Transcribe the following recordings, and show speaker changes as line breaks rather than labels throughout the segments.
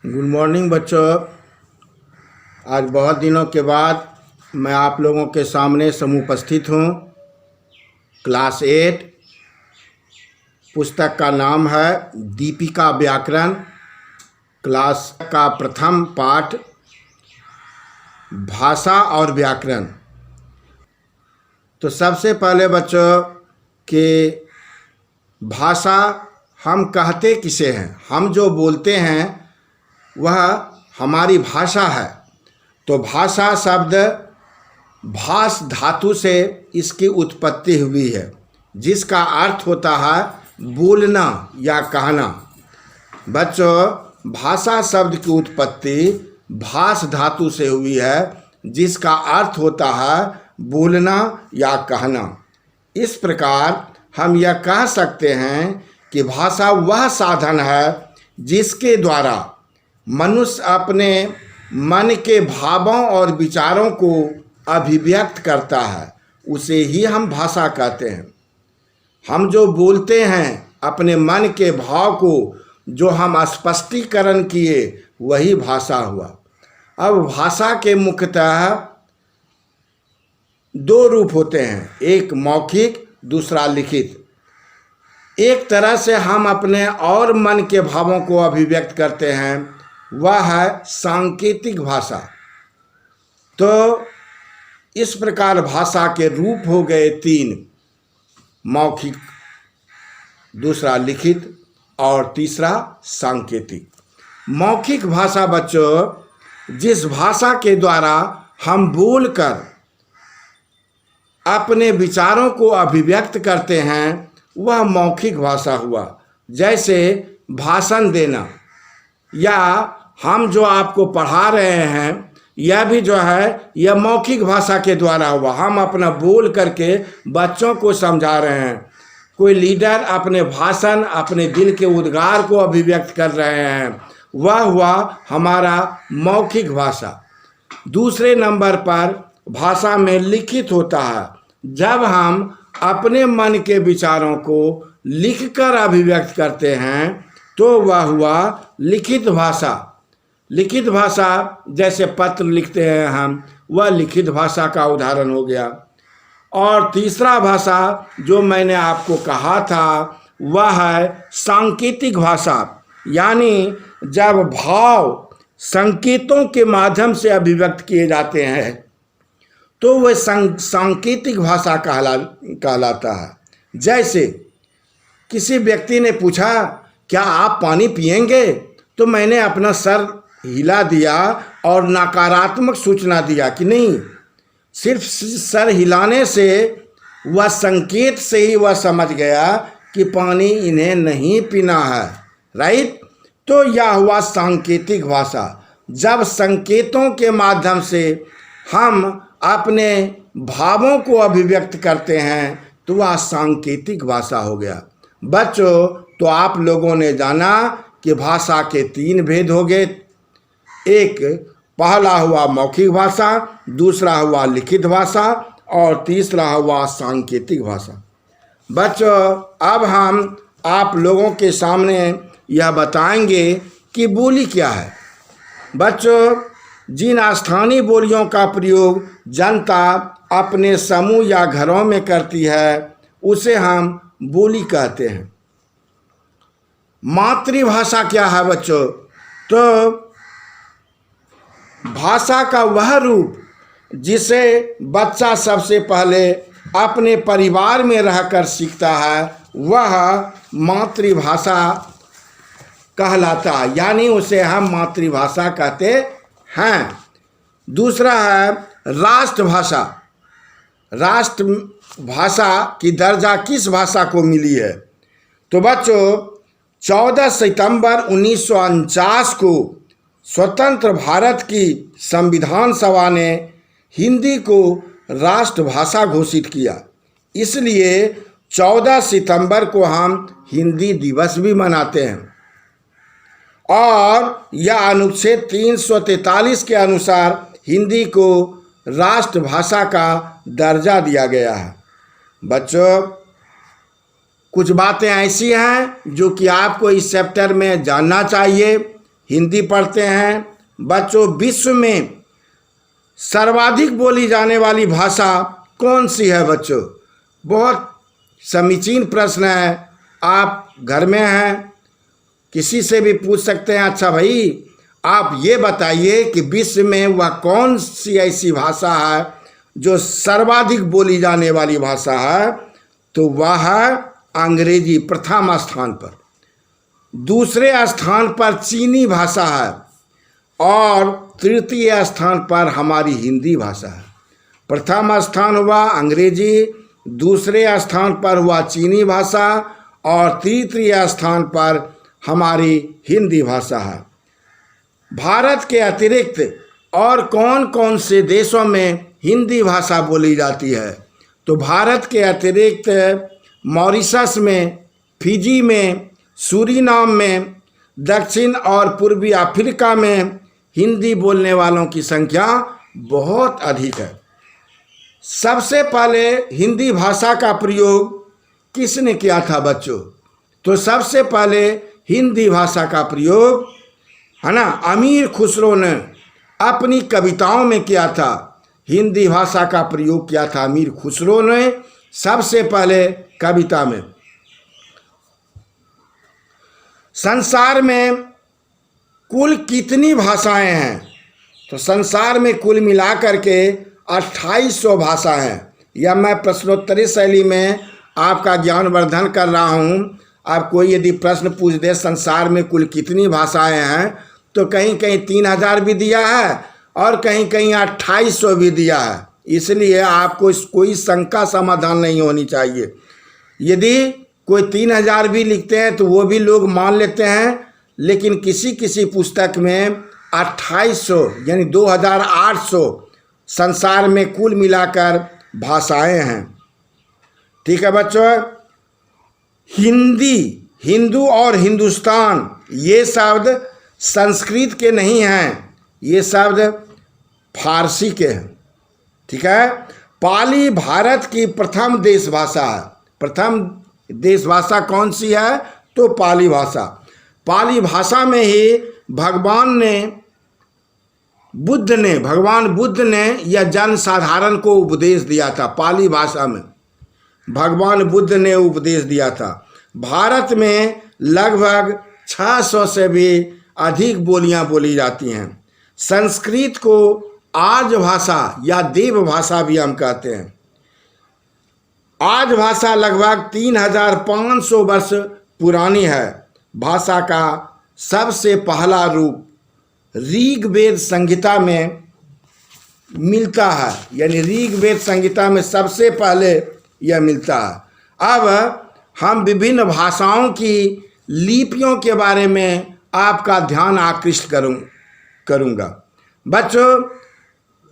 Good morning बच्चों। आज बहुत दिनों के बाद मैं आप लोगों के सामने समुपस्थित हूँ। क्लास 8 पुस्तक का नाम है दीपिका व्याकरण। क्लास का प्रथम पाठ भाषा और व्याकरण। तो सबसे पहले बच्चों कि भाषा हम कहते किसे हैं, हम जो बोलते हैं वह हमारी भाषा है। तो भाषा शब्द भाष धातु से इसकी उत्पत्ति हुई है, जिसका अर्थ होता है बोलना या कहना। बच्चों, भाषा शब्द की उत्पत्ति भाष धातु से हुई है, जिसका अर्थ होता है बोलना या कहना। इस प्रकार हम यह कह सकते हैं कि भाषा वह साधन है जिसके द्वारा मनुष्य अपने मन के भावों और विचारों को अभिव्यक्त करता है, उसे ही हम भाषा कहते हैं। हम जो बोलते हैं अपने मन के भाव को जो हम स्पष्टीकरण किए, वही भाषा हुआ। अब भाषा के मुख्यतः दो रूप होते हैं, एक मौखिक, दूसरा लिखित। एक तरह से हम अपने और मन के भावों को अभिव्यक्त करते हैं, वह है सांकेतिक भाषा। तो इस प्रकार भाषा के रूप हो गए 3, मौखिक, दूसरा लिखित और तीसरा सांकेतिक। मौखिक भाषा बच्चों, जिस भाषा के द्वारा हम बोलकर अपने विचारों को अभिव्यक्त करते हैं, वह मौखिक भाषा हुआ। जैसे भाषण देना, या हम जो आपको पढ़ा रहे हैं, यह भी जो है यह मौखिक भाषा के द्वारा हुआ। हम अपना बोल करके बच्चों को समझा रहे हैं। कोई लीडर अपने भाषण, अपने दिल के उद्गार को अभिव्यक्त कर रहे हैं, वह हुआ हमारा मौखिक भाषा। दूसरे नंबर पर भाषा में लिखित होता है। जब हम अपने मन के विचारों को लिखकर अभिव्यक्त करते हैं, तो वह हुआ लिखित भाषा। लिखित भाषा जैसे पत्र लिखते हैं हम, वह लिखित भाषा का उदाहरण हो गया। और तीसरा भाषा जो मैंने आपको कहा था, वह है सांकेतिक भाषा। यानी जब भाव संकेतों के माध्यम से अभिव्यक्त किए जाते हैं, तो वह सांकेतिक भाषा कहलाता है। जैसे किसी व्यक्ति ने पूछा, क्या आप पानी पिएंगे? तो मैंने अपना सर हिला दिया और नकारात्मक सूचना दिया कि नहीं। सिर्फ सर हिलाने से, वह संकेत से ही वह समझ गया कि पानी इन्हें नहीं पीना है, राइट। तो यह हुआ सांकेतिक भाषा। जब संकेतों के माध्यम से हम अपने भावों को अभिव्यक्त करते हैं, तो वह सांकेतिक भाषा हो गया। बच्चों, तो आप लोगों ने जाना कि भाषा के 3 भेद हो गए। एक पहला हुआ मौखिक भाषा, दूसरा हुआ लिखित भाषा और तीसरा हुआ सांकेतिक भाषा। बच्चों, अब हम आप लोगों के सामने यह बताएंगे कि बोली क्या है। बच्चों, जिन स्थानीय बोलियों का प्रयोग जनता अपने समूह या घरों में करती है, उसे हम बोली कहते हैं। मातृभाषा क्या है बच्चों? तो भाषा का वह रूप जिसे बच्चा सबसे पहले अपने परिवार में रहकर सीखता है, वह मातृभाषा कहलाता है। यानी उसे हम मातृभाषा कहते हैं। दूसरा है राष्ट्रभाषा। राष्ट्रभाषा की दर्जा किस भाषा को मिली है? तो बच्चों, 14 सितंबर 1949 को स्वतंत्र भारत की संविधान सभा ने हिंदी को राष्ट्रभाषा घोषित किया। इसलिए 14 सितंबर को हम हिंदी दिवस भी मनाते हैं। और यह अनुच्छेद 343 के अनुसार हिंदी को राष्ट्रभाषा का दर्जा दिया गया है। बच्चों, कुछ बातें ऐसी हैं जो कि आपको इस चैप्टर में जानना चाहिए। हिंदी पढ़ते हैं। बच्चों, विश्व में सर्वाधिक बोली जाने वाली भाषा कौन सी है? बच्चों, बहुत समीचीन प्रश्न है। आप घर में हैं, किसी से भी पूछ सकते हैं, अच्छा भाई आप ये बताइए कि विश्व में वह कौन सी ऐसी भाषा है जो सर्वाधिक बोली जाने वाली भाषा है? तो वह है अंग्रेजी प्रथम स्थान पर। दूसरे स्थान पर चीनी भाषा है और तृतीय स्थान पर हमारी हिंदी भाषा है। प्रथम स्थान हुआ अंग्रेजी, दूसरे स्थान पर हुआ चीनी भाषा और तृतीय स्थान पर हमारी हिंदी भाषा है। भारत के अतिरिक्त और कौन कौन से देशों में हिंदी भाषा बोली जाती है? तो भारत के अतिरिक्त मॉरिशस में, फिजी में, सूरीनाम में, दक्षिण और पूर्वी अफ्रीका में हिंदी बोलने वालों की संख्या बहुत अधिक है। सबसे पहले हिंदी भाषा का प्रयोग किसने किया था बच्चों? तो सबसे पहले हिंदी भाषा का प्रयोग है ना अमीर खुसरो ने अपनी कविताओं में किया था। हिंदी भाषा का प्रयोग किया था अमीर खुसरो ने सबसे पहले कविता में। संसार में कुल कितनी भाषाएं हैं? तो संसार में कुल मिलाकर के 2800 भाषा हैं। या मैं प्रश्नोत्तरी शैली में आपका ज्ञानवर्धन कर रहा हूँ। आप कोई यदि प्रश्न पूछ दे संसार में कुल कितनी भाषाएं हैं, तो कहीं कहीं 3000 भी दिया है और कहीं कहीं 2800 भी दिया है। इसलिए आपको कोई शंका समाधान नहीं होनी चाहिए। यदि कोई 3000 भी लिखते हैं तो वो भी लोग मान लेते हैं, लेकिन किसी किसी पुस्तक में 2800 यानी 2800 संसार में कुल मिलाकर भाषाएं हैं। ठीक है बच्चों, हिंदी, हिंदू और हिंदुस्तान ये शब्द संस्कृत के नहीं हैं, ये शब्द फारसी के हैं। ठीक है, पाली भारत की प्रथम देश भाषा है। प्रथम देश भाषा कौन सी है? तो पाली भाषा। पाली भाषा में ही भगवान बुद्ध ने यह जनसाधारण को उपदेश दिया था। पाली भाषा में भगवान बुद्ध ने उपदेश दिया था। भारत में लगभग 600 से भी अधिक बोलियां बोली जाती हैं। संस्कृत को आर्य भाषा या देव भाषा भी हम कहते हैं। आर्य भाषा लगभग 3500 वर्ष पुरानी है। भाषा का सबसे पहला रूप ऋग्वेद संहिता में मिलता है, यानी ऋग्वेद संहिता में सबसे पहले यह मिलता है। अब हम विभिन्न भाषाओं की लिपियों के बारे में आपका ध्यान आकृष्ट करूँगा। बच्चों,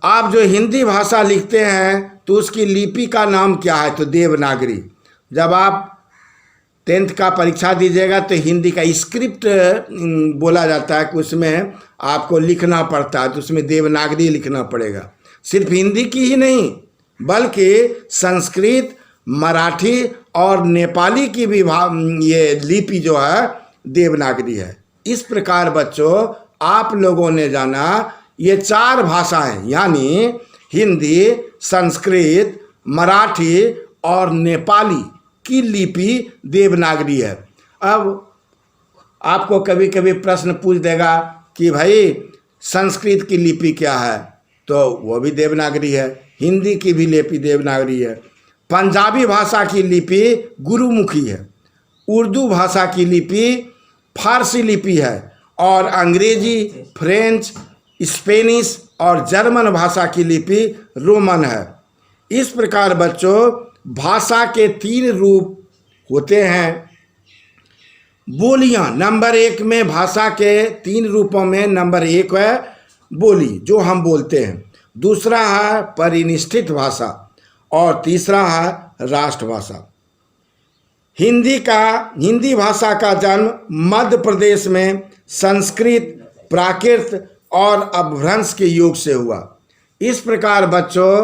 आप जो हिंदी भाषा लिखते हैं तो उसकी लिपि का नाम क्या है? तो देवनागरी। जब आप 10th का परीक्षा दीजिएगा तो हिंदी का स्क्रिप्ट बोला जाता है कि उसमें आपको लिखना पड़ता है, तो उसमें देवनागरी लिखना पड़ेगा। सिर्फ हिंदी की ही नहीं बल्कि संस्कृत, मराठी और नेपाली की भी ये लिपि जो है देवनागरी है। इस प्रकार बच्चों आप लोगों ने जाना ये 4 भाषाएं यानी हिंदी, संस्कृत, मराठी और नेपाली की लिपि देवनागरी है। अब आपको कभी कभी प्रश्न पूछ देगा कि भाई संस्कृत की लिपि क्या है? तो वो भी देवनागरी है। हिंदी की भी लिपि देवनागरी है। पंजाबी भाषा की लिपि गुरुमुखी है। उर्दू भाषा की लिपि फारसी लिपि है और अंग्रेजी, फ्रेंच, स्पेनिश और जर्मन भाषा की लिपि रोमन है। इस प्रकार बच्चों भाषा के 3 रूप होते हैं। बोलियां नंबर 1 में भाषा के 3 रूपों में नंबर 1 है बोली जो हम बोलते हैं, दूसरा है परिनिष्ठित भाषा और तीसरा है राष्ट्रभाषा। हिंदी भाषा का जन्म मध्य प्रदेश में संस्कृत, प्राकृत और अपभ्रंश के योग से हुआ। इस प्रकार बच्चों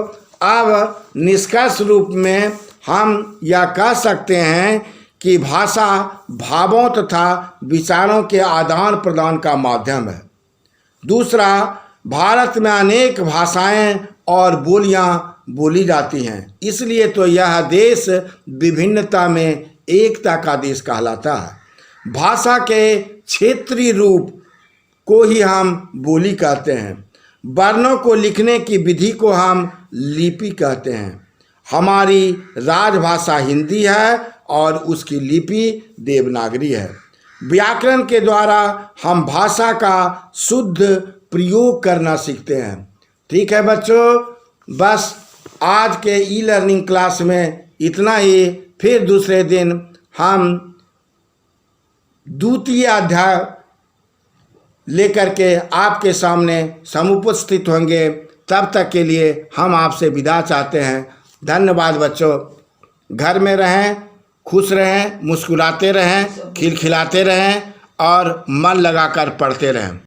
अब निष्कर्ष रूप में हम यह कह सकते हैं कि भाषा भावों तथा विचारों के आदान प्रदान का माध्यम है। दूसरा, भारत में अनेक भाषाएं और बोलियां बोली जाती हैं, इसलिए तो यह देश विभिन्नता में एकता का देश कहलाता है। भाषा के क्षेत्रीय रूप को ही हम बोली कहते हैं। वर्णों को लिखने की विधि को हम लिपि कहते हैं। हमारी राजभाषा हिंदी है और उसकी लिपि देवनागरी है। व्याकरण के द्वारा हम भाषा का शुद्ध प्रयोग करना सीखते हैं। ठीक है बच्चों, बस आज के ई लर्निंग क्लास में इतना ही। फिर दूसरे दिन हम द्वितीय अध्याय लेकर के आपके सामने समुपस्थित होंगे। तब तक के लिए हम आपसे विदा चाहते हैं। धन्यवाद बच्चों। घर में रहें, खुश रहें, मुस्कुराते रहें, खिलखिलाते रहें और मन लगाकर पढ़ते रहें।